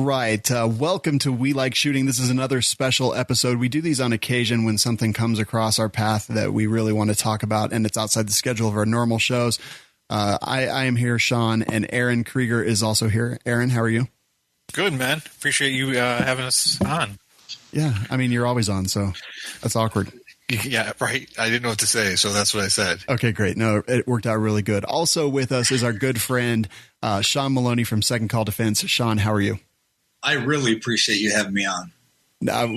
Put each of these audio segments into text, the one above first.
right. Welcome to We Like Shooting. This is another special episode. We do these on occasion when something comes across our path that we really want to talk about, and it's outside the schedule of our normal shows. I am here, Sean, and Aaron Krieger is also here. Aaron, how are you? Good, man. Appreciate you having us on. Yeah, I mean, you're always on, so that's awkward. Yeah, right. I didn't know what to say, so that's what I said. Okay, great. No, it worked out really good. Also with us is our good friend, Sean Maloney from Second Call Defense. Sean, how are you? I really appreciate you having me on.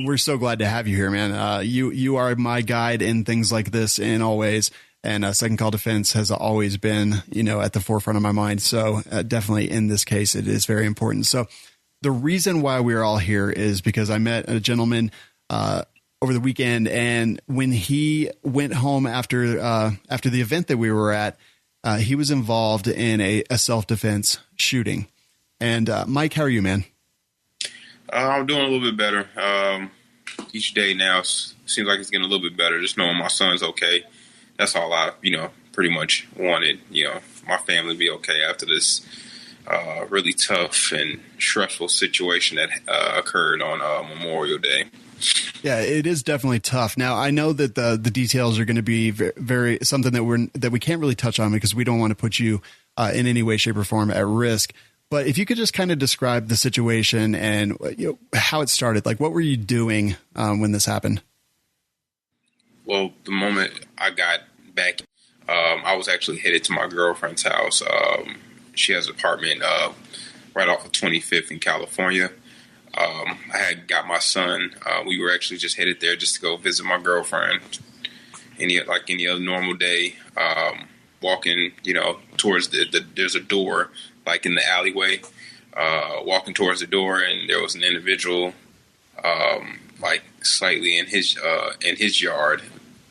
We're so glad to have you here, man. You are my guide in things like this in all ways. And Second Call Defense has always been, at the forefront of my mind. So definitely in this case, it is very important. So the reason why we're all here is because I met a gentleman over the weekend, and when he went home after the event that we were at, he was involved in a self-defense shooting. And Mike, how are you, man? I'm doing a little bit better. Each day now seems like it's getting a little bit better. Just knowing my son's okay. That's all I, pretty much wanted. My family to be okay after this really tough and stressful situation that occurred on Memorial Day. Yeah, it is definitely tough. Now, I know that the details are going to be very something that we can't really touch on because we don't want to put you in any way, shape, or form at risk. But if you could just kind of describe the situation and how it started, like what were you doing when this happened? Well, the moment I got back, I was actually headed to my girlfriend's house. She has an apartment right off of 25th in California. I had got my son. We were actually just headed there just to go visit my girlfriend. Like any other normal day, walking, towards there's a door like in the alleyway, walking towards the door, and there was an individual, like slightly in his yard.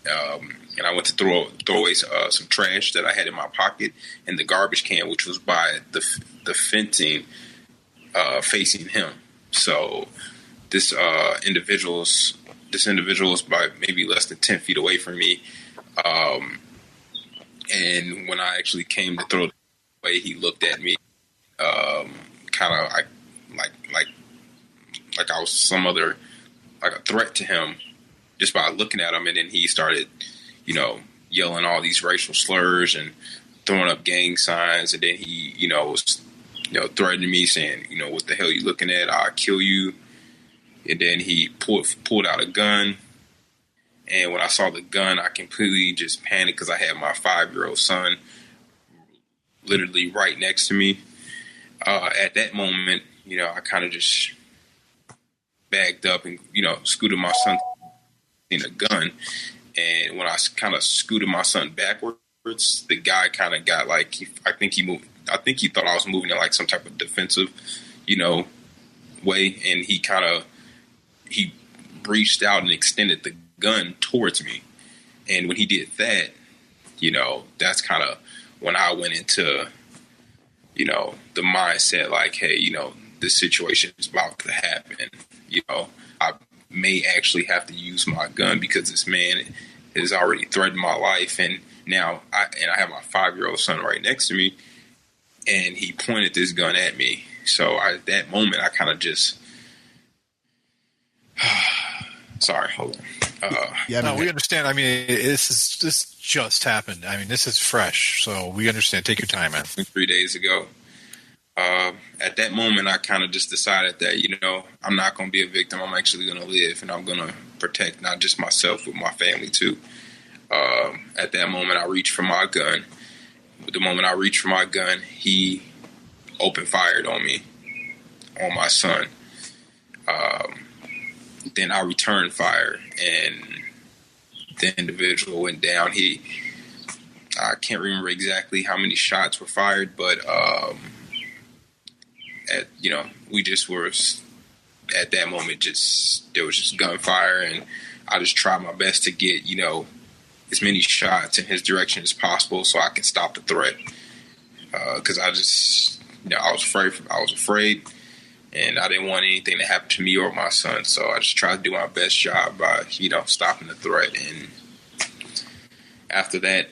And I went to throw away some trash that I had in my pocket in the garbage can, which was by the fencing facing him. So this individual was by maybe less than 10 feet away from me. And when I actually came to throw it away, he looked at me, kind of like I was some other, like a threat to him just by looking at him. And then he started, yelling all these racial slurs and throwing up gang signs. And then he, was, threatening me saying, what the hell you looking at? I'll kill you. And then he pulled out a gun. And when I saw the gun, I completely just panicked because I had my 5-year-old son literally right next to me. At that moment, I kind of just bagged up and, scooted my son in a gun. And when I kind of scooted my son backwards, the guy kind of got like, I think he thought I was moving in like some type of defensive, way. And he reached out and extended the gun towards me. And when he did that, that's kind of when I went into, the mindset like, hey, this situation is about to happen. I may actually have to use my gun because this man has already threatened my life. And now I have my 5-year-old son right next to me, and he pointed this gun at me. So at that moment, I kind of just, sorry, hold on. We understand. I mean, this just happened. I mean, this is fresh, so we understand. Take your time, man. 3 days ago. At that moment, I kind of just decided that, I'm not going to be a victim. I'm actually going to live, and I'm going to protect not just myself, but my family too. At that moment, I reached for my gun. The moment I reached for my gun, he opened fired on me, on my son. Then I returned fire, and the individual went down. I can't remember exactly how many shots were fired, but we just were at that moment. There was just gunfire, and I just tried my best to get as many shots in his direction as possible so I can stop the threat. Because I just I was afraid. And I didn't want anything to happen to me or my son. So I just tried to do my best job by, stopping the threat. And after that,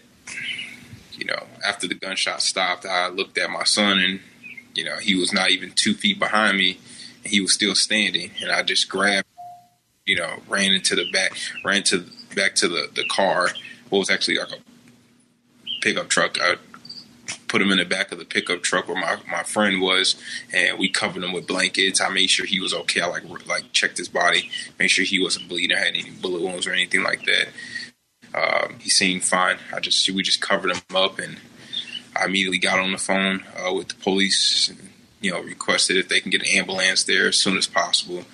after the gunshot stopped, I looked at my son and, he was not even 2 feet behind me, and he was still standing. And I just grabbed, ran into the back, back to the car. What was actually like a pickup truck. I put him in the back of the pickup truck where my friend was, and we covered him with blankets. I made sure he was okay. I like checked his body, made sure he wasn't bleeding or had any bullet wounds or anything like that. He seemed fine. We just covered him up, and I immediately got on the phone with the police, and, requested if they can get an ambulance there as soon as possible.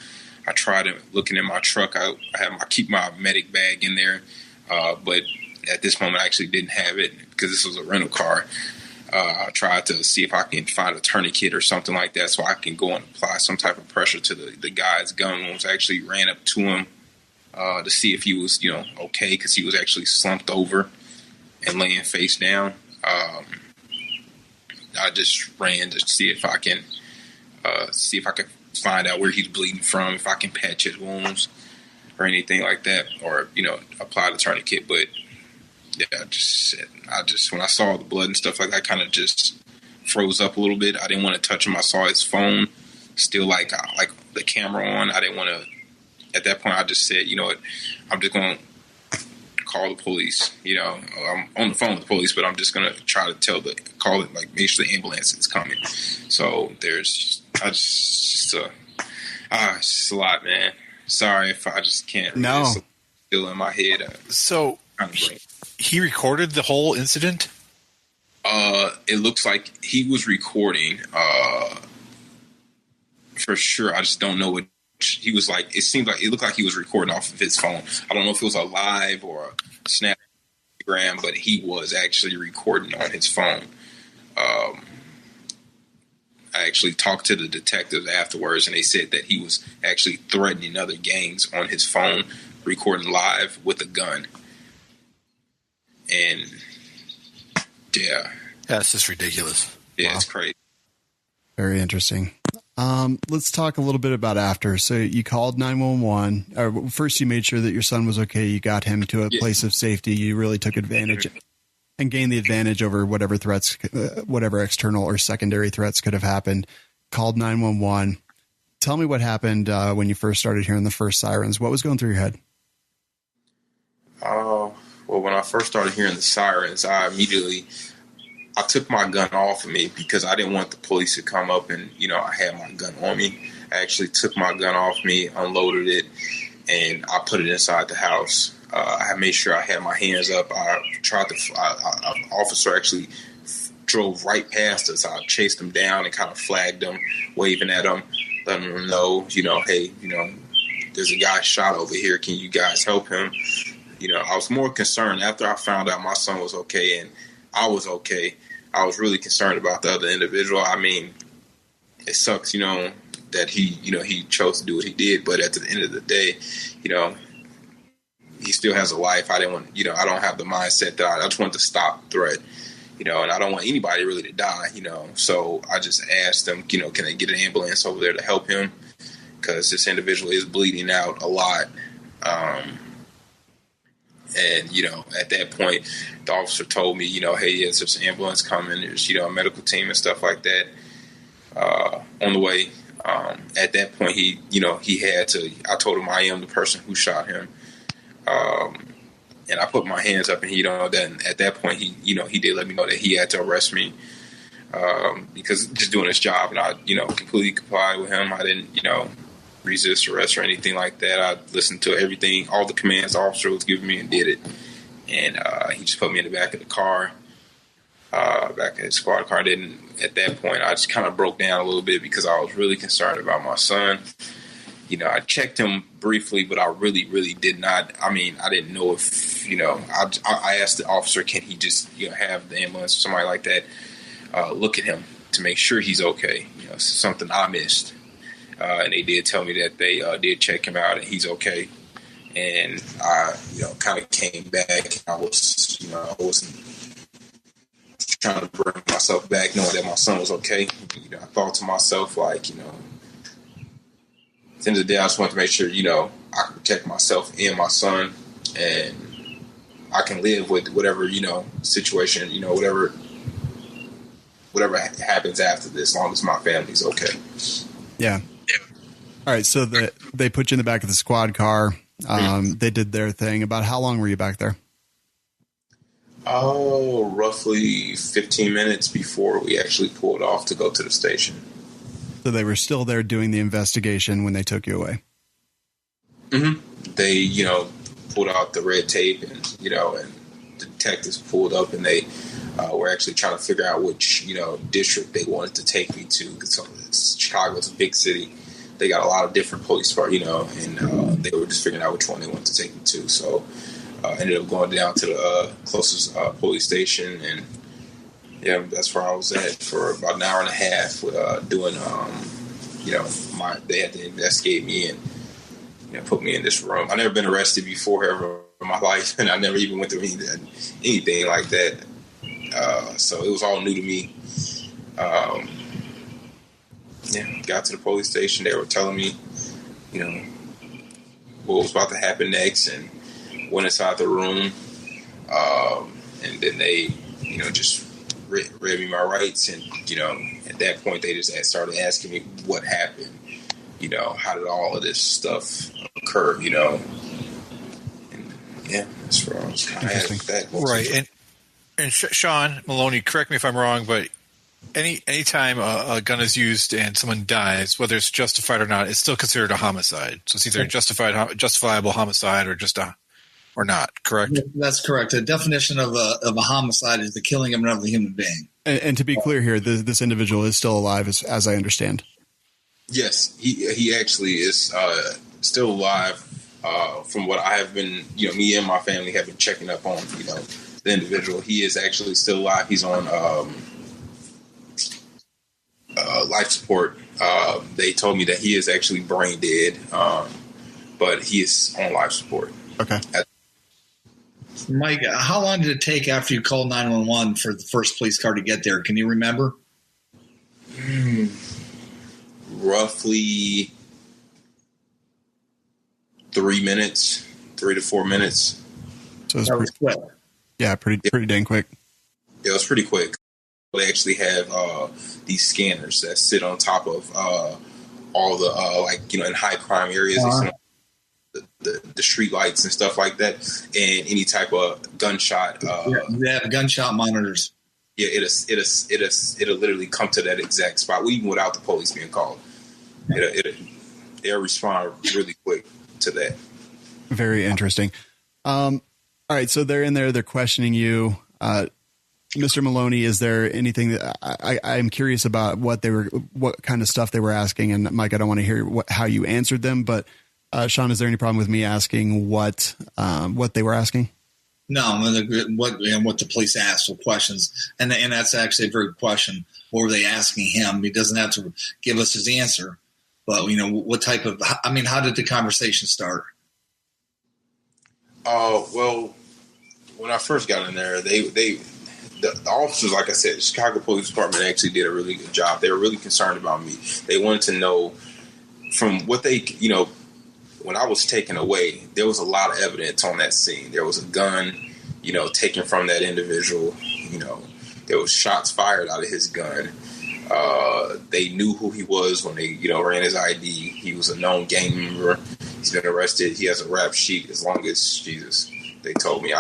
I tried looking in my truck. I keep my medic bag in there, but at this moment I actually didn't have it because this was a rental car. I tried to see if I can find a tourniquet or something like that so I can go and apply some type of pressure to the guy's gun wounds. I actually ran up to him to see if he was, okay, because he was actually slumped over and laying face down. I just ran to see if I can find out where he's bleeding from, if I can patch his wounds or anything like that, or apply the tourniquet. But yeah, I just when I saw the blood and stuff like that, I kind of just froze up a little bit. I didn't want to touch him. I saw his phone still like the camera on. I didn't want to. At that point, I just said, you know what, I'm just going to call the police. I'm on the phone with the police, but I'm just going to try to make sure the ambulance is coming. So it's just a lot, man. Sorry if I just can't. No. It's still in my head. So he recorded the whole incident? It looks like he was recording, for sure. I just don't know what he was like. It looked like he was recording off of his phone. I don't know if it was a live or a Snapgram, but he was actually recording on his phone. I actually talked to the detectives afterwards, and they said that he was actually threatening other gangs on his phone, recording live with a gun. And yeah, that's just ridiculous. Yeah, wow. It's crazy. Very interesting. Let's talk a little bit about after. So you called 911. Or first, you made sure that your son was okay. You got him to a place of safety. You really took advantage and gained the advantage over whatever threats, whatever external or secondary threats could have happened. Called 911. Tell me what happened when you first started hearing the first sirens. What was going through your head? Well, when I first started hearing the sirens, I took my gun off of me because I didn't want the police to come up and, I had my gun on me. I actually took my gun off me, unloaded it, and I put it inside the house. I made sure I had my hands up. An officer actually drove right past us. I chased him down and kind of flagged him, waving at him, letting him know, hey, there's a guy shot over here. Can you guys help him? I was more concerned after I found out my son was okay and I was okay. I was really concerned about the other individual. I mean, it sucks, that he chose to do what he did. But at the end of the day, he still has a life. I didn't want, I don't have the mindset that I just want to stop the threat, and I don't want anybody really to die, So I just asked them, can they get an ambulance over there to help him? Because this individual is bleeding out a lot. And, at that point, the officer told me, hey, yes, there's an ambulance coming. There's, a medical team and stuff like that on the way. At that point, I told him I am the person who shot him. And I put my hands up and, then at that point, he did let me know that he had to arrest me because just doing his job. And I, completely complied with him. I didn't, resist arrest or anything like that. I listened to everything, all the commands the officer was giving me and did it. And he just put me in the back of the car, back in the squad car. At that point, I just kind of broke down a little bit because I was really concerned about my son. I checked him briefly, but I really, really did not. I mean, I didn't know if, I asked the officer, can he just, have the ambulance or somebody like that look at him to make sure he's okay. Something I missed. And they did tell me that they did check him out and he's okay. And I, kind of came back. I was, I wasn't trying to bring myself back, knowing that my son was okay. I thought to myself, like, at the end of the day, I just wanted to make sure, I can protect myself and my son, and I can live with whatever, situation, whatever whatever happens after this, as long as my family's okay. Yeah. All right. So they put you in the back of the squad car. They did their thing. About how long were you back there? Oh, roughly 15 minutes before we actually pulled off to go to the station. So they were still there doing the investigation when they took you away. Mm-hmm. They, pulled out the red tape and the detectives pulled up and they were actually trying to figure out which, district they wanted to take me to. Because Chicago's a big city. They got a lot of different police departments, and they were just figuring out which one they wanted to take me to. So ended up going down to the closest police station, and that's where I was at for about an hour and a half doing, they had to investigate me and put me in this room. I've never been arrested before ever in my life, and I never even went through anything like that. So it was all new to me. Got to the police station. They were telling me, what was about to happen next, and went inside the room. And then they, just read me my rights. And, at that point, they just started asking me what happened. How did all of this stuff occur, And, that's where I was kind of at that. Right. And Sean Maloney, correct me if I'm wrong, but anytime a gun is used and someone dies, whether it's justified or not, it's still considered a homicide. So it's either justifiable homicide or not. Correct? That's correct. The definition of a homicide is the killing of another human being. And to be clear here, this individual is still alive, as I understand. Yes, he actually is still alive. From what I have been, me and my family have been checking up on, the individual. He is actually still alive. He's on life support. They told me that he is actually brain dead, but he is on life support. Okay. Mike, how long did it take after you called 911 for the first police car to get there? Can you remember? Roughly 3 minutes, 3 to 4 minutes. So it was quick. Yeah, pretty dang quick. Yeah, it was pretty quick. They actually have these scanners that sit on top of all the in high crime areas. Uh-huh. The street lights and stuff like that, and any type of gunshot. They have gunshot monitors. Yeah, it'll literally come to that exact spot, even without the police being called. They'll respond really quick to that. Very interesting. All right, so they're in there. They're questioning you, Mr. Maloney. Is there anything that I'm curious about? What kind of stuff they were asking? And Mike, I don't want to hear how you answered them, but Sean, is there any problem with me asking what they were asking? No, what the police asked for questions, and that's actually a very good question. What were they asking him? He doesn't have to give us his answer, but what type of? How did the conversation start? Well, when I first got in there, the officers, like I said, the Chicago Police Department actually did a really good job. They were really concerned about me. They wanted to know from what they, when I was taken away, there was a lot of evidence on that scene. There was a gun, taken from that individual. There was shots fired out of his gun. They knew who he was when they, ran his ID. He was a known gang member. He's been arrested. He has a rap sheet as long as Jesus. They told me.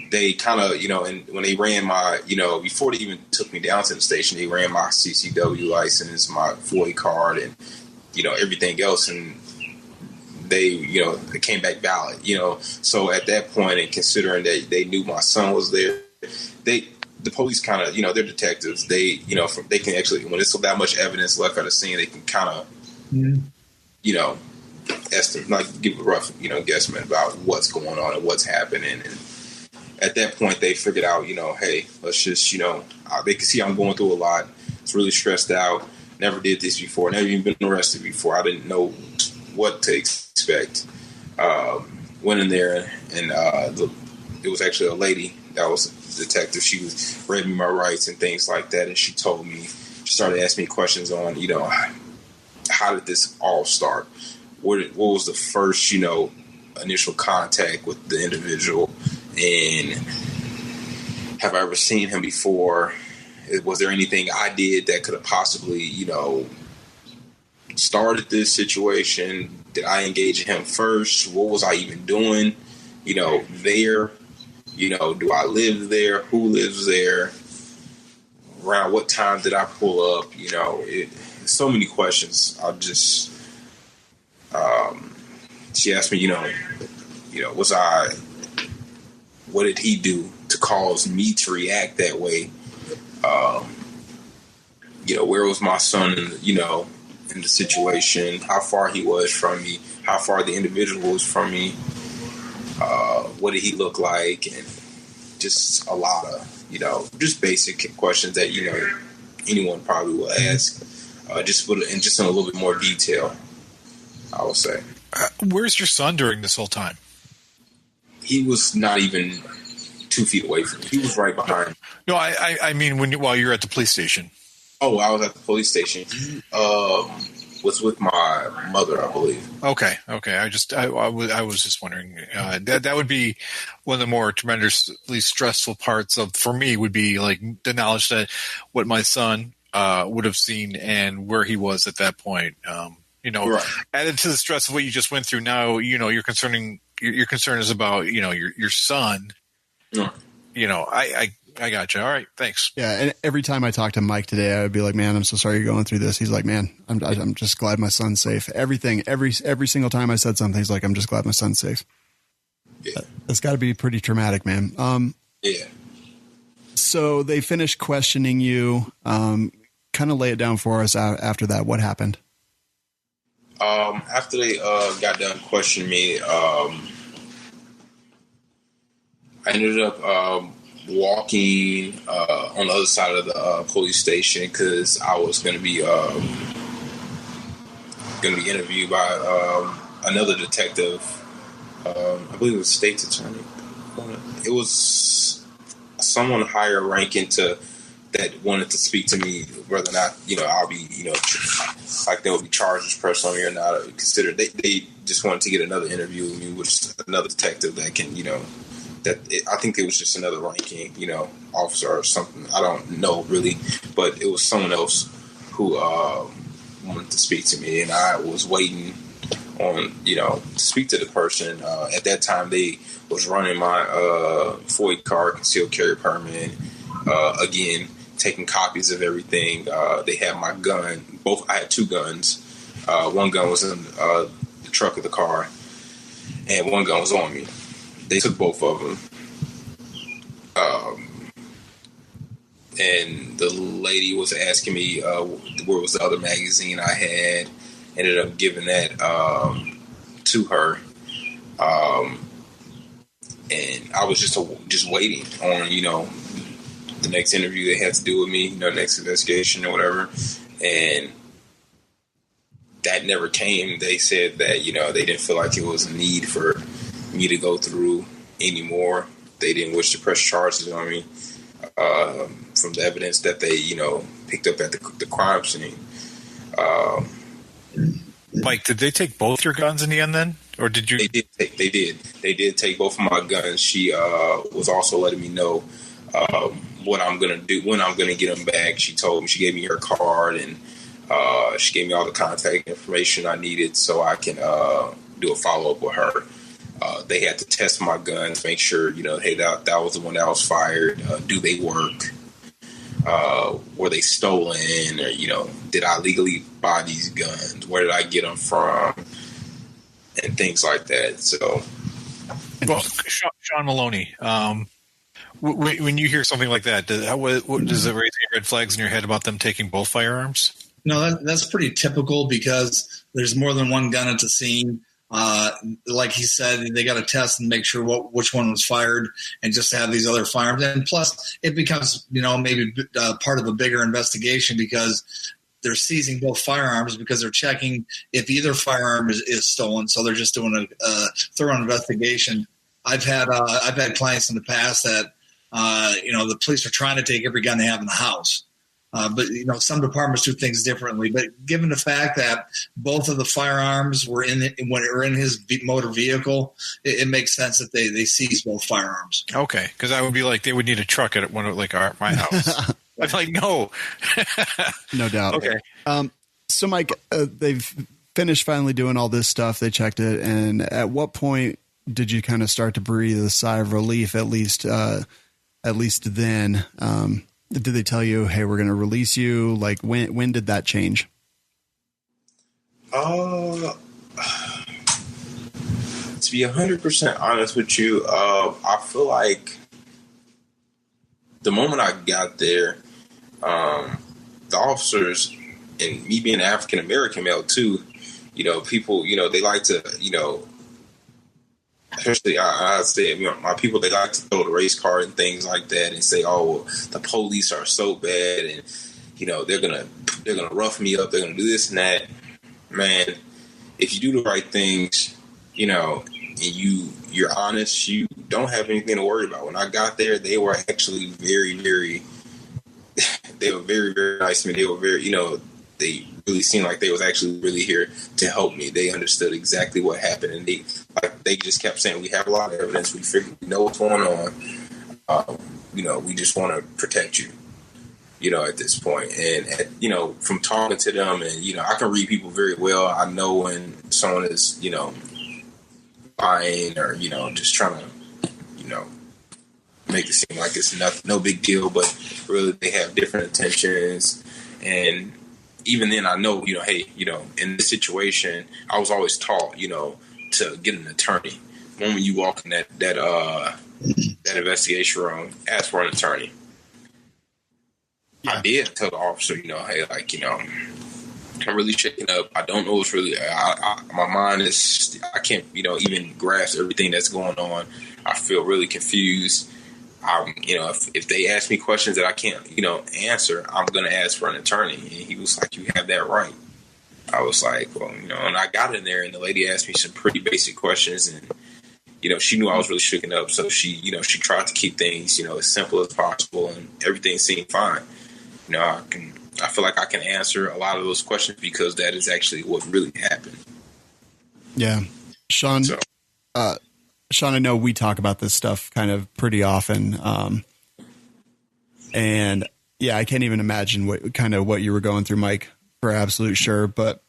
They kind of, and when they ran my, before they even took me down to the station, they ran my CCW license, my FOIA card, and everything else, and they, it came back valid, So at that point, and considering that they knew my son was there, the police kind of, they're detectives. They, they can actually, when there's that much evidence left at the scene, they can kind of, estimate, like give a rough, guesstimate about what's going on and what's happening. And at that point, they figured out, hey, let's just, they can see I'm going through a lot. It's really stressed out. Never did this before. Never even been arrested before. I didn't know what to expect. Went in there, and it was actually a lady that was a detective. She was read me my rights and things like that, and she told me, she started asking me questions on, how did this all start? What was the first, initial contact with the individual, and have I ever seen him before? Was there anything I did that could have possibly, started this situation? Did I engage him first? What was I even doing, there? Do I live there? Who lives there? Around what time did I pull up? So many questions. She asked me, what did he do to cause me to react that way? Where was my son, in the situation, how far he was from me, how far the individual was from me, what did he look like, and just a lot of, just basic questions that, anyone probably will ask, just in a little bit more detail, I would say. Where's your son during this whole time? He was not even 2 feet away from me. He was right behind me. No, I mean while you're at the police station. Oh, I was at the police station. He was with my mother, I believe. Okay. I was just wondering. That would be one of the more tremendously stressful parts for me would be like the knowledge that what my son would have seen and where he was at that point. Right. Added to the stress of what you just went through. Now, your concern is about your son. Yeah. I got you. All right. Thanks. Yeah. And every time I talk to Mike today, I would be like, man, I'm so sorry you're going through this. He's like, man, I'm just glad my son's safe. Every single time I said something, he's like, I'm just glad my son's safe. Yeah. That's got to be pretty traumatic, man. Yeah. So they finished questioning you. Kind of lay it down for us after that. What happened? After they got done questioning me, I ended up walking on the other side of the police station because I was going to be interviewed by another detective. I believe it was state's attorney. It was someone higher ranking that wanted to speak to me, whether or not I'll be like there will be charges pressed on me or not. Considered they just wanted to get another interview with me with another detective that can I think it was just another ranking, officer or something. I don't know really, but it was someone else who wanted to speak to me, and I was waiting on, to speak to the person. At that time, they was running my FOID card, concealed carry permit. Again, taking copies of everything. They had my gun. I had two guns. One gun was in the truck of the car, and one gun was on me. They took both of them. And the lady was asking me where was the other magazine I had. Ended up giving that to her. And I was just waiting on, the next interview they had to do with me, next investigation or whatever. And that never came. They said that, they didn't feel like it was a need for me to go through anymore. They didn't wish to press charges on me from the evidence that they, picked up at the crime scene. Mike, did they take both your guns in the end then? Or did you? They did take both of my guns. She was also letting me know what I'm going to do, when I'm going to get them back. She gave me her card, and she gave me all the contact information I needed so I can do a follow-up with her. They had to test my guns, make sure, hey, that was the one that was fired. Do they work? Were they stolen? Or, did I legally buy these guns? Where did I get them from? And things like that. So, well, Sean Maloney, when you hear something like that, does it raise any red flags in your head about them taking both firearms? No, that's pretty typical because there's more than one gun at the scene. Like he said, they got to test and make sure which one was fired, and just to have these other firearms. And plus, it becomes maybe part of a bigger investigation because they're seizing both firearms because they're checking if either firearm is stolen. So they're just doing a thorough investigation. I've had clients in the past that the police are trying to take every gun they have in the house. But some departments do things differently. But given the fact that both of the firearms were in his motor vehicle, it makes sense that they seize both firearms. Okay, because I would be like they would need a truck at one of my house. I'm like, no. No doubt. Okay. So Mike, they've finished finally doing all this stuff. They checked it. And at what point did you kind of start to breathe a sigh of relief? At least then, did they tell you, hey, we're going to release you? Like when did that change? To be 100% honest with you, I feel like the moment I got there, the officers, and me being African American male too, people, they like to, especially I say, my people, they like to throw the race card and things like that, and say, oh, well, the police are so bad, and they're gonna rough me up, they're gonna do this and that. Man, if you do the right things, and you're honest, you don't have anything to worry about. When I got there, they were actually very, very, they were very, very nice to me. They were very, they really seemed like they was actually really here to help me. They understood exactly what happened, and they just kept saying, we have a lot of evidence. We figured we know what's going on. We just want to protect you. At this point. And, from talking to them, and, I can read people very well. I know when someone is, lying or, just trying to, make it seem like it's no big deal, but really they have different intentions. And even then I know, hey, in this situation, I was always taught, to get an attorney. The moment you walk in that investigation room, ask for an attorney. I did tell the officer, hey, like, I'm really shaking up. I don't know what's really, my mind is, I can't, even grasp everything that's going on. I feel really confused. If they ask me questions that I can't, answer, I'm going to ask for an attorney. And he was like, you have that right. I was like, well, and I got in there and the lady asked me some pretty basic questions, and, she knew I was really shaken up. So she tried to keep things, as simple as possible, and everything seemed fine. I feel like I can answer a lot of those questions because that is actually what really happened. Yeah. Sean, I know we talk about this stuff kind of pretty often. And yeah, I can't even imagine what you were going through, Mike, for absolute sure. But,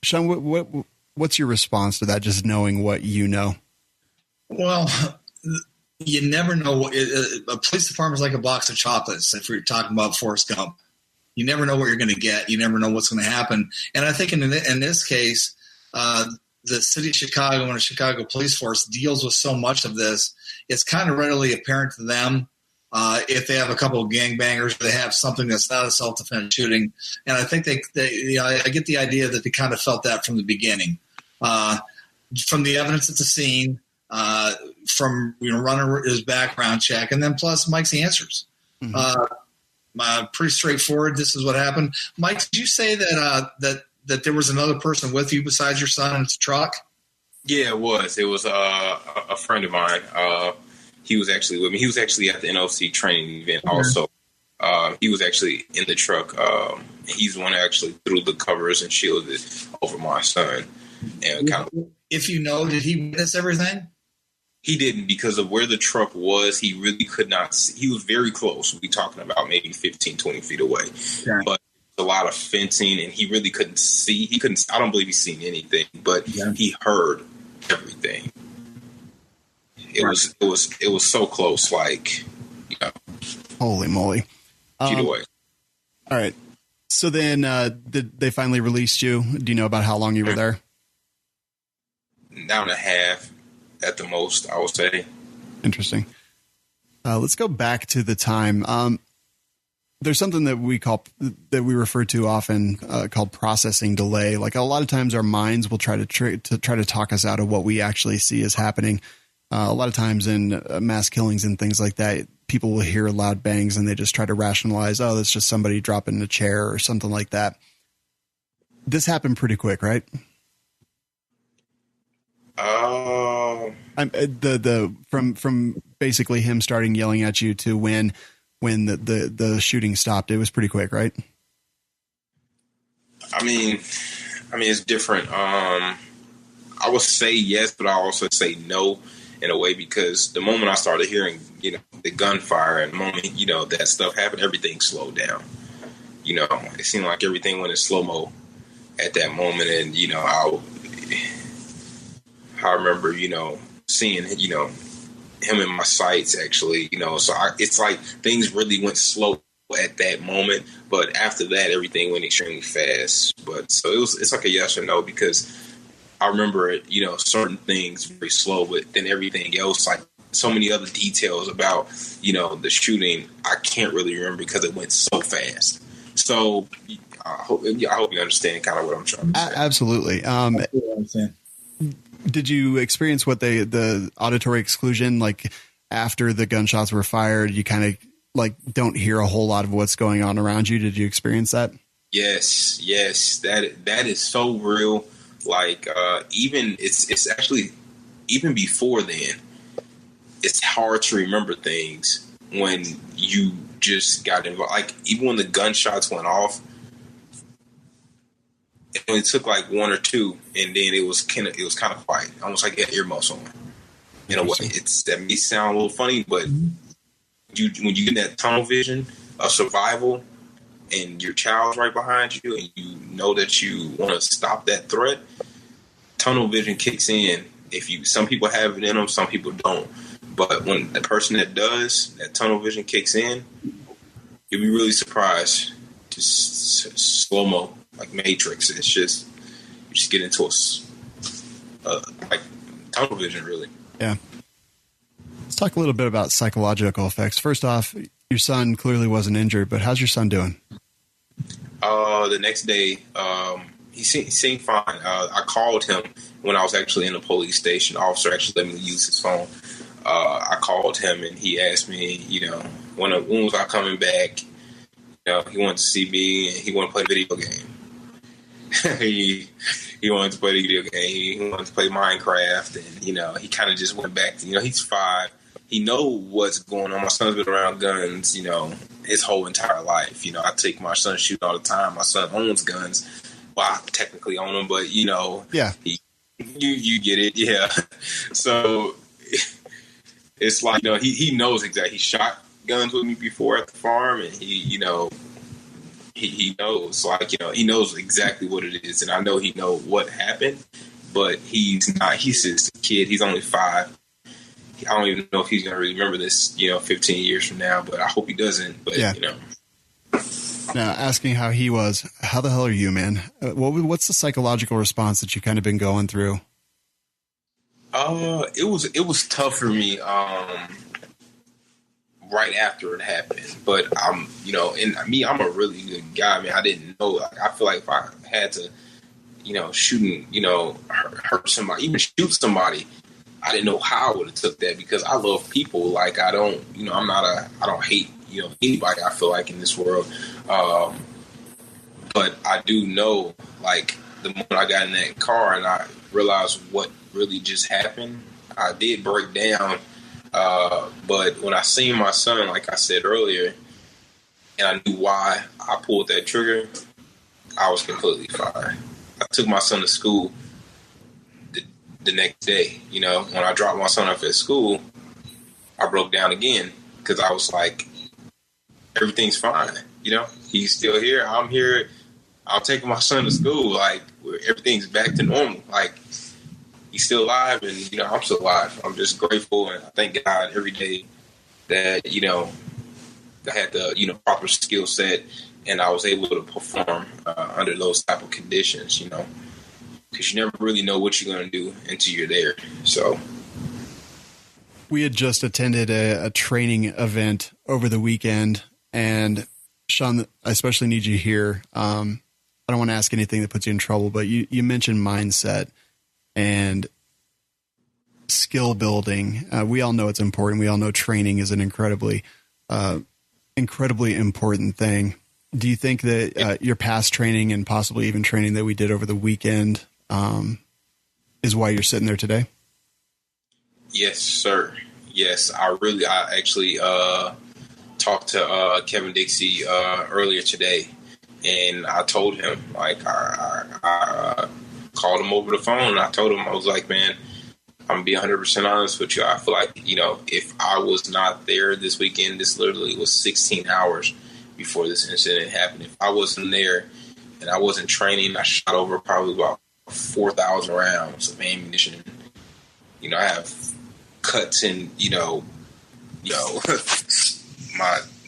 Sean, what's your response to that? Just knowing what you know? Well, you never know. A police department is like a box of chocolates. If we're talking about Forrest Gump, you never know what you're going to get. You never know what's going to happen. And I think in this case, the city of Chicago and the Chicago police force deals with so much of this. It's kind of readily apparent to them if they have a couple of gangbangers, they have something that's not a self-defense shooting. And I think I get the idea that they kind of felt that from the beginning, from the evidence at the scene. From running his background check, and then plus Mike's answers. Mm-hmm. Pretty straightforward. This is what happened. Mike, did you say that there was another person with you besides your son in the truck? Yeah, it was. It was a friend of mine. He was actually with me. He was actually at the NOC training event. Mm-hmm. Also, he was actually in the truck. And he's the one that actually threw the covers and shielded over my son. And if you know, did he witness everything? He didn't, because of where the truck was. He really could not see. He was very close. We're talking about maybe 15, 20 feet away. Okay. But a lot of fencing, and he really couldn't see. I don't believe he's seen anything, but he heard everything. It was so close, like, Holy moly. Feet away. All right. So then did they finally released you? Do you know about how long you were there? An hour and a half. At the most, I would say. Interesting. Let's go back to the time. There's something that we refer to often called processing delay. Like a lot of times, our minds will try to talk us out of what we actually see is happening. A lot of times in mass killings and things like that, people will hear loud bangs and they just try to rationalize, oh, that's just somebody dropping a chair or something like that. This happened pretty quick, right? From basically him starting yelling at you to when the shooting stopped, it was pretty quick, right? I mean, it's different. I would say yes, but I also say no in a way, because the moment I started hearing, the gunfire and the moment, that stuff happened, everything slowed down. It seemed like everything went in slow-mo at that moment. And, I remember, seeing, him in my sights actually, so it's like things really went slow at that moment. But after that, everything went extremely fast. But so it's like a yes or no, because I remember it, certain things very slow, but then everything else, like so many other details about, the shooting, I can't really remember because it went so fast. So I hope you understand kind of what I'm trying to say. Absolutely. Did you experience what the auditory exclusion, like after the gunshots were fired, you kind of like don't hear a whole lot of what's going on around you? Did you experience that? Yes. That is so real. Like, even it's actually, even before then, it's hard to remember things when you just got involved. Like, even when the gunshots went off, it only took like one or two, and then it was kind of quiet, almost like you had earmuffs on. In a way, that may sound a little funny, but when you get that tunnel vision of survival, and your child's right behind you, and you know that you want to stop that threat, tunnel vision kicks in. Some people have it in them, some people don't. But when the person that does, that tunnel vision kicks in, you'll be really surprised. Just slow-mo, like Matrix. It's just, you just get into like tunnel vision, really. Yeah. Let's talk a little bit about psychological effects. First off, your son clearly wasn't injured, but how's your son doing? The next day, he seemed fine. I called him when I was actually in the police station. The officer actually let me use his phone. I called him and he asked me, when was I coming back? He wanted to see me and he wanted to play a video game. he wanted to play the video game. He wanted to play Minecraft, and he kind of just went back to, he's 5. He knows what's going on. My son's been around guns, his whole entire life. I take my son shoot all the time. My son owns guns. Well, I technically own them, but yeah, you get it, yeah. So it's like he knows exactly. He shot guns with me before at the farm, and he knows, like, he knows exactly what it is, and I know he knows what happened, but he's not. He's just a kid. He's only 5. I don't even know if he's going to remember this, 15 years from now, but I hope he doesn't. But, yeah. Now, asking how he was, how the hell are you, man? What's the psychological response that you kind of been going through? It was tough for me, right after it happened, but I'm a really good guy. I didn't know, I feel like if I had to, shoot and, hurt somebody, even shoot somebody, I didn't know how I would have took that, because I love people. Like, I don't, I don't hate, anybody, I feel like, in this world. But I do know, like, the moment I got in that car and I realized what really just happened, I did break down. But when I seen my son, like I said earlier, and I knew why I pulled that trigger, I was completely fine. I took my son to school the next day. When I dropped my son off at school, I broke down again, because I was like, everything's fine. He's still here. I'm here. I'm taking my son to school. Like, everything's back to normal. Like, he's still alive, and, I'm still alive. I'm just grateful, and I thank God every day that, I had the, proper skill set, and I was able to perform under those type of conditions, because you never really know what you're going to do until you're there. So we had just attended a training event over the weekend, and Sean, I especially need you here. I don't want to ask anything that puts you in trouble, but you mentioned mindset and skill building. We all know it's important. We all know training is an incredibly important thing. Do you think that your past training and possibly even training that we did over the weekend is why you're sitting there today? Yes, sir. Yes, I actually talked to Kevin Dixie earlier today, and I told him, like, I called him over the phone, and I told him, I was like, man, I'm gonna be 100% honest with you. I feel like, if I was not there this weekend, this literally was 16 hours before this incident happened. If I wasn't there and I wasn't training, I shot over probably about 4,000 rounds of ammunition. I have cuts and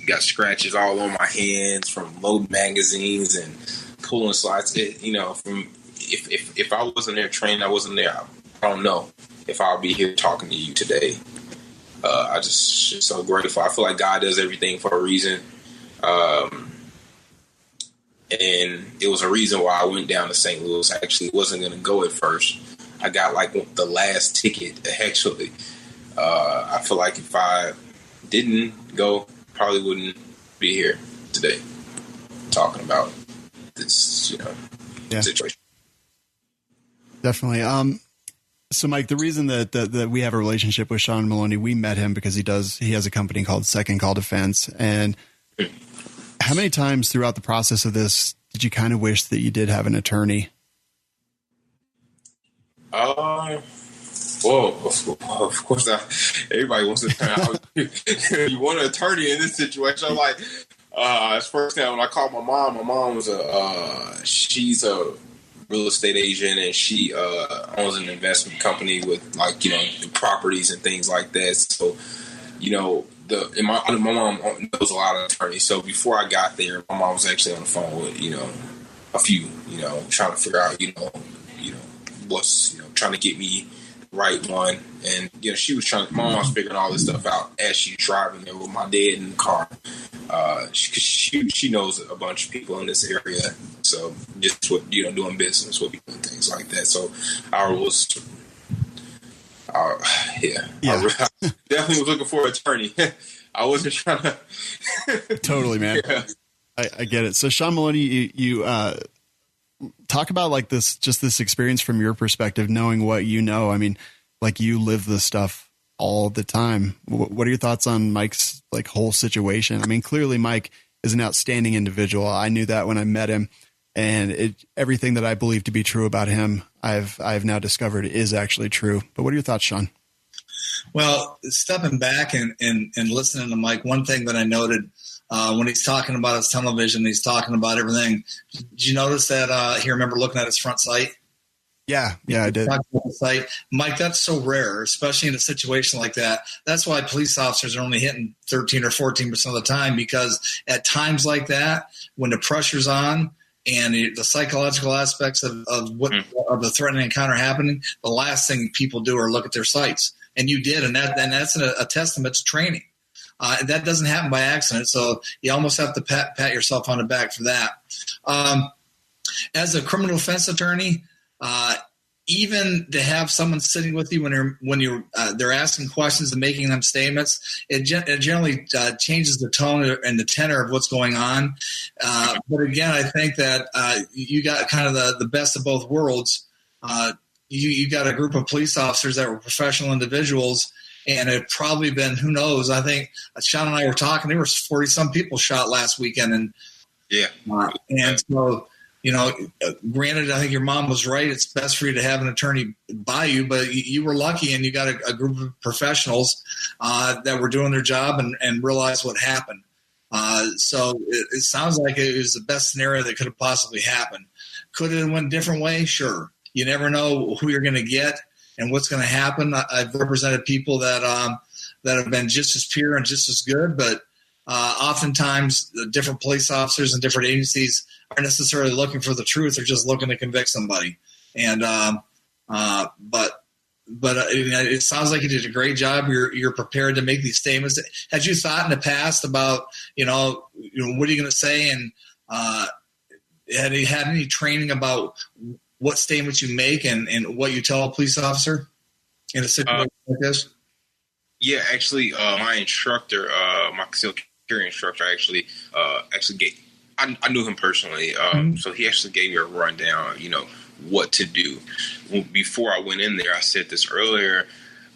got scratches all on my hands from loading magazines and pulling slides. From if I wasn't there training, I wasn't there. I don't know if I'll be here talking to you today. I just so grateful. I feel like God does everything for a reason. And it was a reason why I went down to St. Louis. I actually wasn't going to go at first. I got like the last ticket, actually. I feel like if I didn't go, probably wouldn't be here today talking about this, situation. Definitely. So, Mike, the reason that we have a relationship with Sean Maloney, we met him because he has a company called Second Call Defense. And how many times throughout the process of this did you kind of wish that you did have an attorney? Well, of course not. Everybody wants to. You want an attorney in this situation? I'm like, it's first time when I called my mom was she's a real estate agent, and she owns an investment company with properties and things like that. So, my mom knows a lot of attorneys. So before I got there, my mom was actually on the phone with a few, trying to figure out what's trying to get me the right one, and she was my mom was figuring all this stuff out as she's driving there with my dad in the car. She knows a bunch of people in this area, so just what doing business with people and things like that. So I was, I definitely was looking for an attorney. I wasn't trying to. Totally, man. Yeah. I get it. So Sean Maloney, you talk about this experience from your perspective, knowing what you know. I mean, you live this stuff all the time. What are your thoughts on Mike's whole situation? I mean, clearly Mike is an outstanding individual. I knew that when I met him, and everything that I believe to be true about him, I've now discovered is actually true. But what are your thoughts, Sean? Well, stepping back and listening to Mike, one thing that I noted when he's talking about his television, he's talking about everything. Did you notice that he remember looking at his front sight? Yeah, I did. Mike, that's so rare, especially in a situation like that. That's why police officers are only hitting 13 or 14% of the time, because at times like that, when the pressure's on and the psychological aspects of the threatening encounter happening, the last thing people do are look at their sights. And you did, and that's a testament to training. That doesn't happen by accident, so you almost have to pat yourself on the back for that. As a criminal defense attorney, even to have someone sitting with you when they're asking questions and making them statements, it generally changes the tone and the tenor of what's going on. But again, I think that you got kind of the best of both worlds. You got a group of police officers that were professional individuals, and it probably been, who knows, I think Sean and I were talking, there were 40-some people shot last weekend. And so, granted, I think your mom was right. It's best for you to have an attorney by you, but you were lucky and you got a group of professionals that were doing their job and realized what happened. So it sounds like it was the best scenario that could have possibly happened. Could it have went a different way? Sure. You never know who you're going to get and what's going to happen. I've represented people that have been just as pure and just as good, but oftentimes the different police officers and different agencies aren't necessarily looking for the truth. They're just looking to convict somebody. And but it sounds like you did a great job. You're prepared to make these statements. Had you thought in the past about what are you going to say, and had you had any training about what statements you make and what you tell a police officer in a situation like this? Yeah, actually, my instructor, my concealed carry instructor, actually gave. I knew him personally, so he actually gave me a rundown. What to do. Before I went in there, I said this earlier.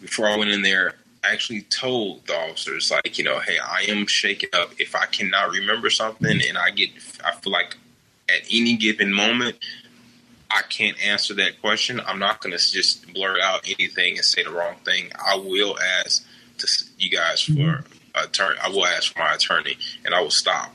Before I went in there, I actually told the officers, hey, I am shaken up. If I cannot remember something, and I feel like at any given moment, I can't answer that question. I'm not going to just blurt out anything and say the wrong thing. I will ask you guys for attorney. I will ask for my attorney, and I will stop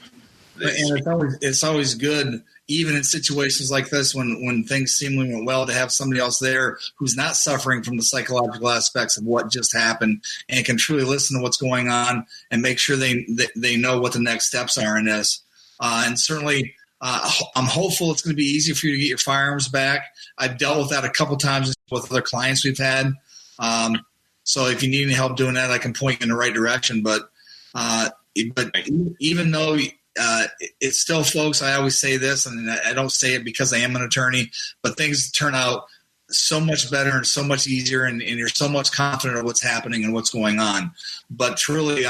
this. And it's always good, even in situations like this, when things seemingly went well, to have somebody else there who's not suffering from the psychological aspects of what just happened and can truly listen to what's going on and make sure they know what the next steps are in this. And certainly, I'm hopeful it's going to be easy for you to get your firearms back. I've dealt with that a couple times with other clients we've had. So if you need any help doing that, I can point you in the right direction. But even though it's still, folks, I always say this, and I don't say it because I am an attorney, but things turn out so much better and so much easier, and you're so much confident of what's happening and what's going on. But truly,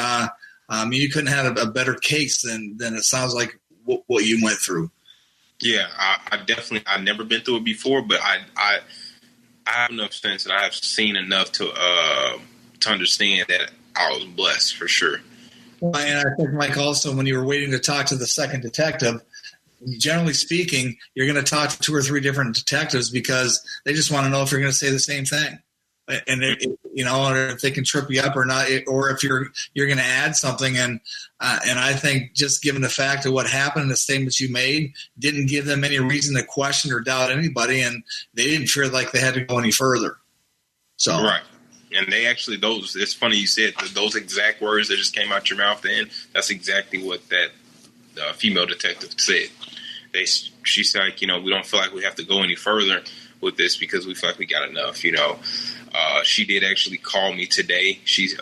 you couldn't have a better case than it sounds like what you went through. Yeah, I've never been through it before, but I have enough sense and I have seen enough to understand that I was blessed for sure. And I think, Mike, also when you were waiting to talk to the second detective, generally speaking, you're going to talk to 2 or 3 different detectives because they just want to know if you're going to say the same thing. And or if they can trip you up or not, or if you're going to add something. And I think just given the fact of what happened, the statements you made didn't give them any reason to question or doubt anybody, and they didn't feel like they had to go any further. So right, and they actually it's funny you said those exact words that just came out your mouth. Then that's exactly what that female detective said. She said, like, we don't feel like we have to go any further with this because we feel like we got enough. She did actually call me today. She's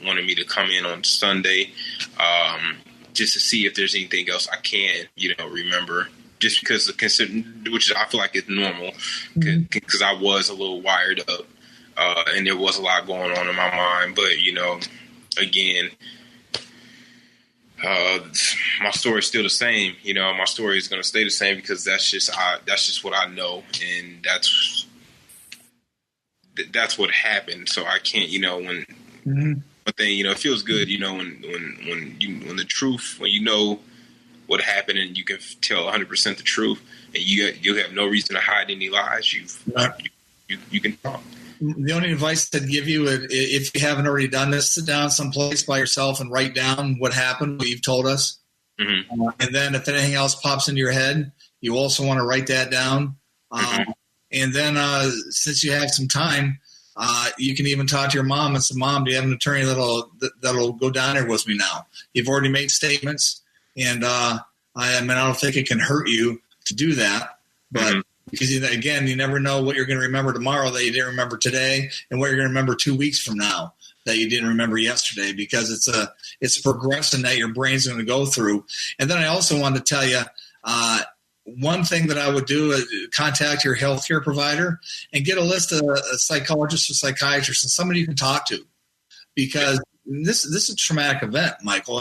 wanted me to come in on Sunday just to see if there's anything else I can, remember. Just because, which I feel like it's normal, because I was a little wired up and there was a lot going on in my mind. But, again, my story is still the same. My story is going to stay the same because that's just what I know, and that's what happened. So I can't, but then, it feels good, when the truth, when you know what happened and you can tell 100% the truth, and you have no reason to hide any lies. You can talk. The only advice I'd give you, if you haven't already done this, sit down someplace by yourself and write down what happened, what you've told us. Mm-hmm. And then if anything else pops into your head, you also want to write that down. And then since you have some time, you can even talk to your mom and say, Mom, do you have an attorney that'll go down there with me now? You've already made statements, and I don't think it can hurt you to do that. But because, again, you never know what you're going to remember tomorrow that you didn't remember today, and what you're going to remember 2 weeks from now that you didn't remember yesterday, because it's a progression that your brain's going to go through. And then I also wanted to tell you, one thing that I would do is contact your healthcare provider and get a list of psychologists or psychiatrists and somebody you can talk to, because this is a traumatic event, Michael.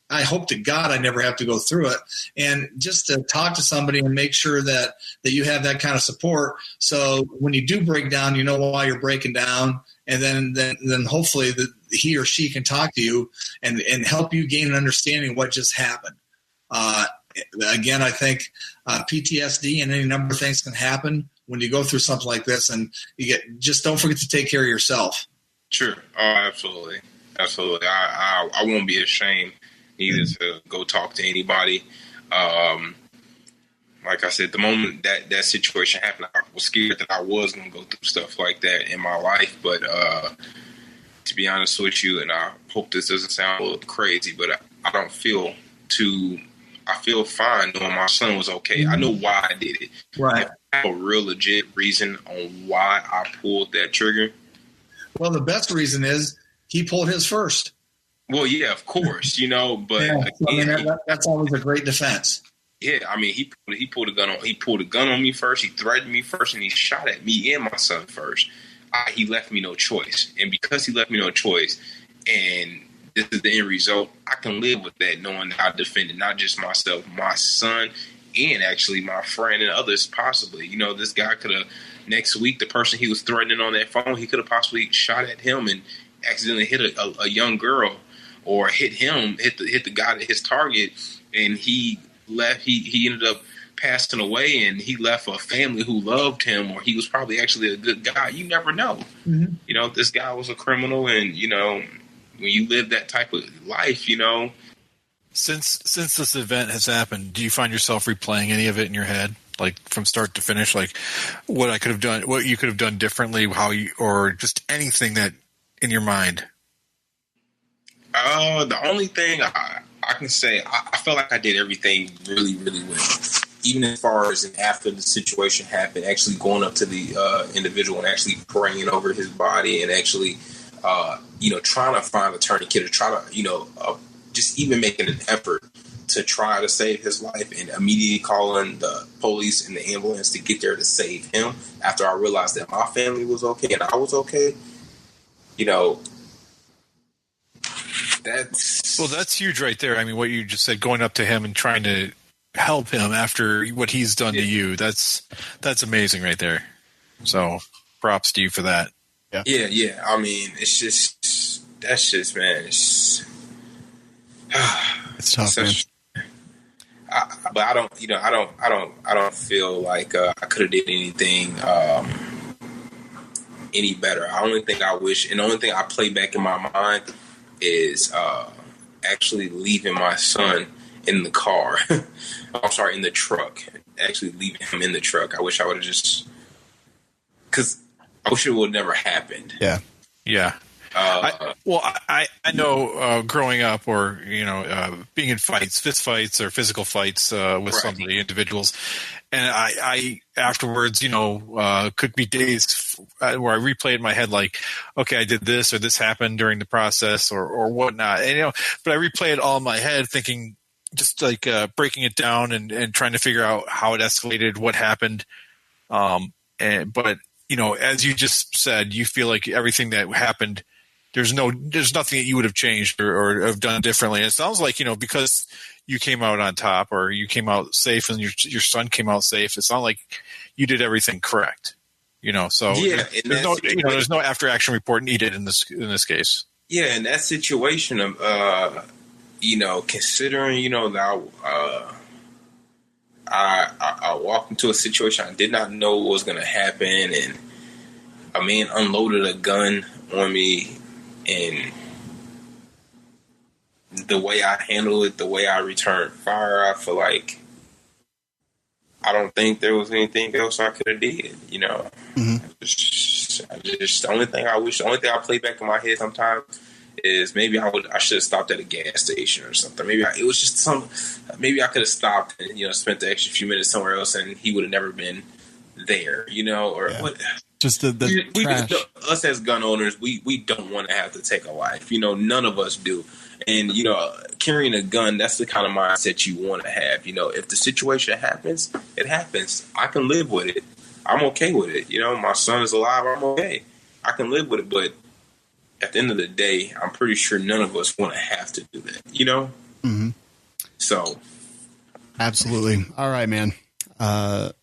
I hope to God I never have to go through it, and just to talk to somebody and make sure that you have that kind of support. So when you do break down, you know why you're breaking down, and then hopefully he or she can talk to you and help you gain an understanding of what just happened. Again, I think PTSD and any number of things can happen when you go through something like this, and just don't forget to take care of yourself. Sure. Oh, absolutely. Absolutely. I won't be ashamed either to go talk to anybody. Like I said, the moment that situation happened, I was scared that I was going to go through stuff like that in my life. But to be honest with you, and I hope this doesn't sound a little crazy, but I don't feel I feel fine knowing my son was okay. I know why I did it. Right. If I have a real legit reason on why I pulled that trigger. Well, the best reason is he pulled his first. Well, yeah, of course, but again, that's always a great defense. Yeah, he pulled a gun on me first. He threatened me first, and he shot at me and my son first. He left me no choice, and because he left me no choice, and this is the end result, I can live with that, knowing that I defended not just myself, my son, and actually my friend and others possibly. This guy could have, next week, the person he was threatening on that phone, he could have possibly shot at him and accidentally hit a young girl, or hit the guy, his target, and he left. He ended up passing away and he left a family who loved him, or he was probably actually a good guy. You never know. Mm-hmm. You know, this guy was a criminal, and you know, when you live that type of life, you know. Since this event has happened, do you find yourself replaying any of it in your head, like from start to finish, like what I could have done, what you could have done differently, or just anything that in your mind? The only thing I can say, I felt like I did everything really, really well. Even as far as after the situation happened, actually going up to the individual and actually praying over his body and actually, trying to find a tourniquet or try to, just even making an effort to try to save his life and immediately calling the police and the ambulance to get there to save him after I realized that my family was okay and I was okay. That's huge right there. I mean, what you just said, going up to him and trying to help him after what he's done to you, that's amazing right there. So props to you for that. Yeah. I mean, man, it's tough, man. But I don't feel like I could have did anything any better. The only thing I wish, and the only thing I play back in my mind is actually leaving my son in the car. I'm sorry, in the truck. Actually leaving him in the truck. I wish I would have because I wish it would have never happened. Yeah. I know growing up or, being in fights, fist fights or physical fights with somebody, individuals. And I afterwards, could be days where I replay in my head like, okay, I did this or this happened during the process or whatnot. And, but I replay it all in my head thinking just like breaking it down and trying to figure out how it escalated, what happened. But as you just said, you feel like everything that happened, there's nothing that you would have changed or have done differently. And it sounds like, because you came out on top or you came out safe and your son came out safe. It's not like you did everything correct, so there's no after action report needed in this case. Yeah. In that situation of, considering, that I walked into a situation I did not know what was going to happen, and a man unloaded a gun on me, and the way I handled it, the way I returned fire, I feel like I don't think there was anything else I could have did. Mm-hmm. The only thing I play back in my head sometimes is maybe I should have stopped at a gas station or something. Maybe I could have stopped and spent the extra few minutes somewhere else, and he would have never been there. What? Just the trash. Us as gun owners, we don't want to have to take a life. None of us do. And carrying a gun, that's the kind of mindset you want to have. If the situation happens, it happens. I can live with it. I'm okay with it. My son is alive. I'm okay. I can live with it, but at the end of the day, I'm pretty sure none of us want to have to do that, Mm-hmm. So. Absolutely. All right, man. That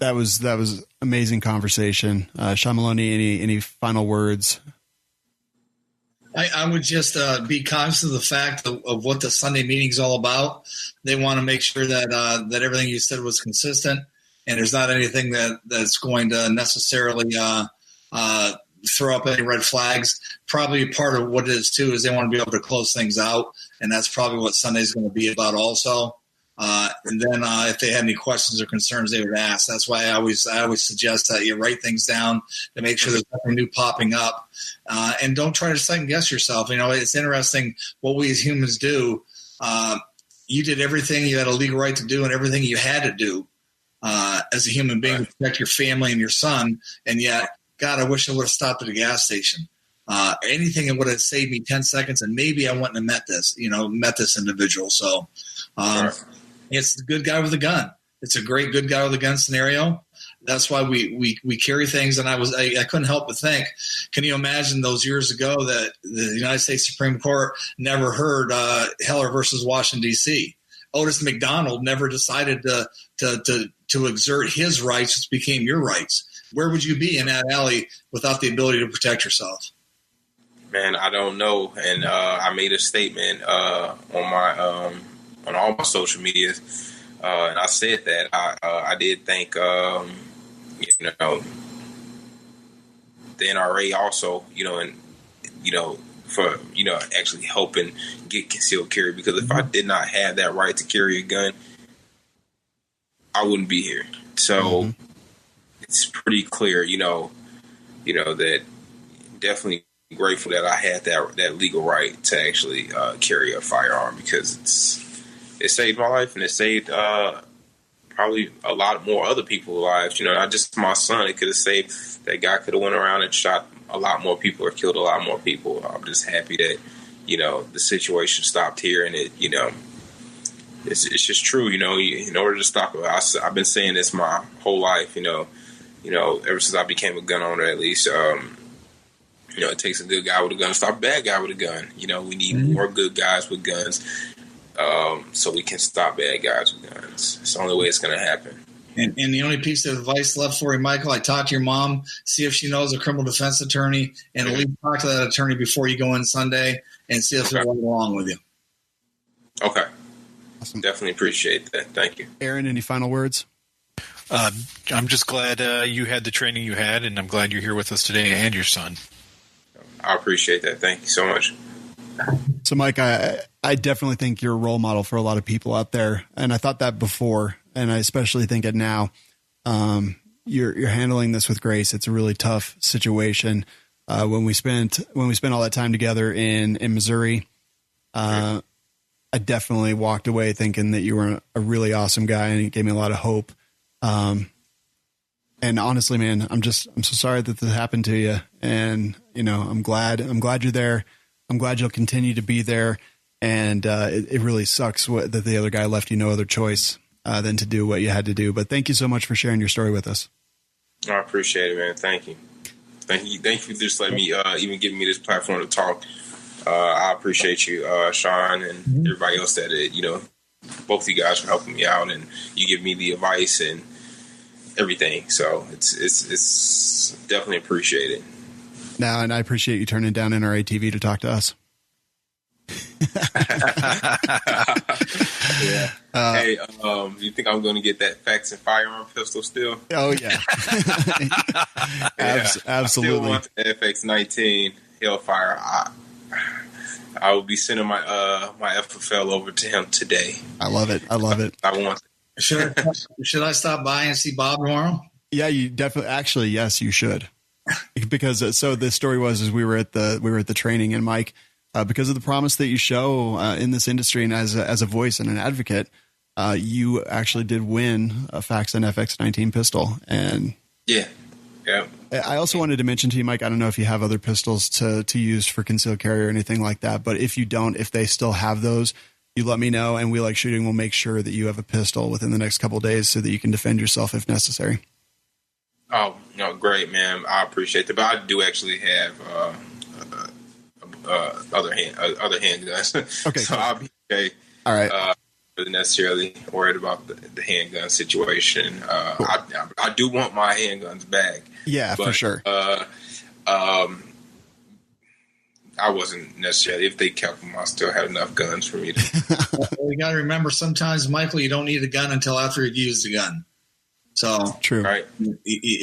was amazing conversation. Sean Maloney, any final words? I would just be conscious of the fact of what the Sunday meeting is all about. They want to make sure that everything you said was consistent, and there's not anything that's going to necessarily throw up any red flags. Probably part of what it is too is they want to be able to close things out, and that's probably what Sunday's going to be about also. And then if they had any questions or concerns, they would ask. That's why I always suggest that you write things down to make sure there's nothing new popping up, and don't try to second guess yourself. It's interesting what we as humans do. You did everything you had a legal right to do, and everything you had to do as a human being to protect your family and your son, and yet, God, I wish I would have stopped at a gas station. Anything that would have saved me 10 seconds, and maybe I wouldn't have met this individual. So. It's the good guy with a gun. It's a great good guy with a gun scenario. That's why we carry things. And I couldn't help but think, can you imagine those years ago that the United States Supreme Court never heard Heller versus Washington, D.C. Otis McDonald never decided to exert his rights, which became your rights. Where would you be in that alley without the ability to protect yourself? Man, I don't know. And I made a statement on all my social media And I said that I did thank the NRA also, and for actually helping get concealed carry, because if I did not have that right to carry a gun, I wouldn't be here. So it's pretty clear, that definitely grateful that I had that legal right to actually carry a firearm, because it saved my life, and it saved probably a lot more other people's lives. Not just my son. It could have saved, that guy could have went around and shot a lot more people or killed a lot more people. I'm just happy that the situation stopped here, and it it's just true. In order to stop it, I've been saying this my whole life. Ever since I became a gun owner, at least. It takes a good guy with a gun to stop a bad guy with a gun. We need more good guys with guns, so we can stop bad guys with guns. It's the only way it's going to happen. And the only piece of advice left for you, Michael, I talked to your mom, see if she knows a criminal defense attorney, and at least talk to that attorney before you go in Sunday and see if they'll go along with you. Okay. Awesome. Definitely appreciate that. Thank you. Aaron, any final words? I'm just glad you had the training you had, and I'm glad you're here with us today, and your son. I appreciate that. Thank you so much. So, Mike, I definitely think you're a role model for a lot of people out there, and I thought that before, and I especially think it now. You're handling this with grace. It's a really tough situation. When we spent all that time together in Missouri, I definitely walked away thinking that you were a really awesome guy, and it gave me a lot of hope. And honestly, man, I'm so sorry that this happened to you. And, I'm glad you're there. I'm glad you'll continue to be there. And, it really sucks that the other guy left you no other choice, than to do what you had to do. But thank you so much for sharing your story with us. I appreciate it, man. Thank you. Thank you for just letting me, even giving me this platform to talk. I appreciate you, Sean, and everybody else that, both of you guys for helping me out, and you give me the advice and everything. So it's definitely appreciated. Now, and I appreciate you turning down NRA TV to talk to us. Yeah. Hey, you think I'm going to get that Fax and Firearm pistol still? Oh yeah. Absolutely. I still want the FX19 Hellfire. I will be sending my FFL over to him today. I love it. I want it. Should I stop by and see Bob tomorrow? Yeah, you definitely. Actually, yes, you should. Because so the story was we were at the training, and Mike, because of the promise that you show in this industry and as a voice and an advocate, you actually did win a Fax and FX19 pistol. And yeah. I also wanted to mention to you, Mike, I don't know if you have other pistols to use for concealed carry or anything like that, but if you don't, if they still have those, you let me know, and We Like Shooting will make sure that you have a pistol within the next couple of days so that you can defend yourself if necessary. Oh, no, great, man. I appreciate that. But I do actually have other handguns. Okay, so cool. I'll be okay. All right. Not necessarily worried about the handgun situation. Cool. I do want my handguns back. Yeah, but, for sure. I wasn't necessarily, if they kept them, I still had enough guns for me to. You got to remember, sometimes, Michael, you don't need a gun until after you've used the gun. So true, right?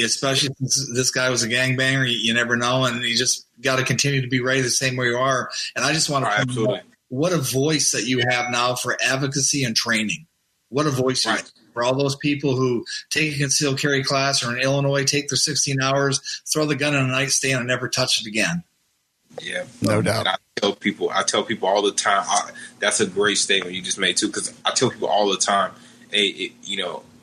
Especially since this guy was a gangbanger, you never know, and you just got to continue to be ready the same way you are. And I just want to point out what a voice that you have now for advocacy and training. What a voice you have for all those people who take a concealed carry class or in Illinois, take their 16 hours, throw the gun in a nightstand, and never touch it again. Yeah, no doubt. And I tell people all the time. That's a great statement you just made too, because I tell people all the time, hey,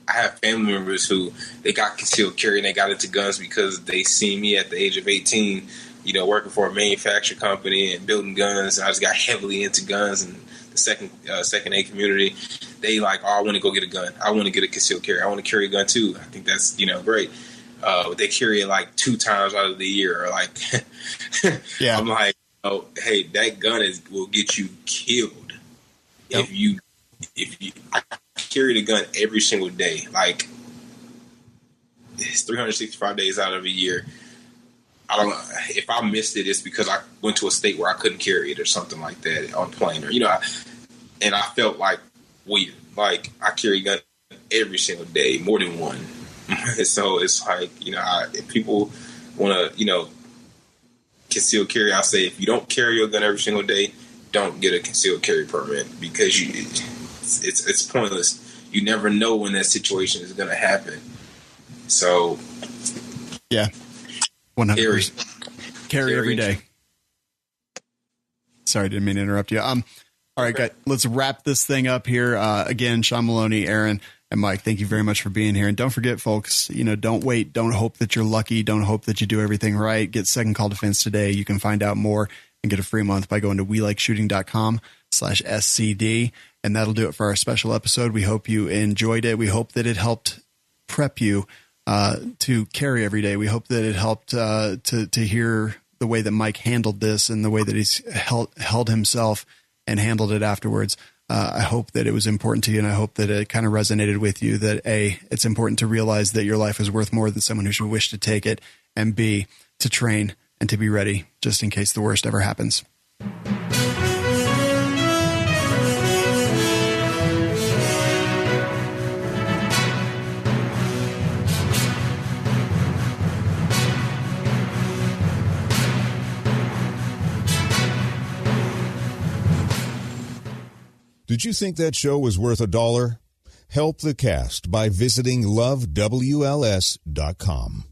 I have family members who they got concealed carry and they got into guns because they see me at the age of 18, working for a manufacturing company and building guns. And I just got heavily into guns, and the second A community, they like, oh, I want to go get a gun. I want to get a concealed carry. I want to carry a gun too. I think that's, great. But they carry it like 2 times out of the year. Or like, yeah. I'm like, oh, hey, that gun will get you killed. Yep. If you I carry the gun every single day. Like, it's 365 days out of a year. I don't know if I missed it. It's because I went to a state where I couldn't carry it or something like that on plane, or and I felt like weird. like I carry a gun every single day, more than one. So it's like, if people want to, concealed carry, I say if you don't carry your gun every single day, don't get a concealed carry permit, because it's pointless. You never know when that situation is going to happen. So yeah, 100%. Carry every day. Sorry, didn't mean to interrupt you. All right, guys, let's wrap this thing up here. Again, Sean Maloney, Aaron, and Mike, thank you very much for being here. And don't forget, folks, don't wait. Don't hope that you're lucky. Don't hope that you do everything right. Get Second Call Defense today. You can find out more and get a free month by going to welikeshooting.com/SCD. And that'll do it for our special episode. We hope you enjoyed it. We hope that it helped prep you to carry every day. We hope that it helped to hear the way that Mike handled this and the way that he's held himself and handled it afterwards. I hope that it was important to you, and I hope that it kind of resonated with you that A, it's important to realize that your life is worth more than someone who should wish to take it, and B, to train and to be ready just in case the worst ever happens. Did you think that show was worth $1? Help the cast by visiting lovewls.com.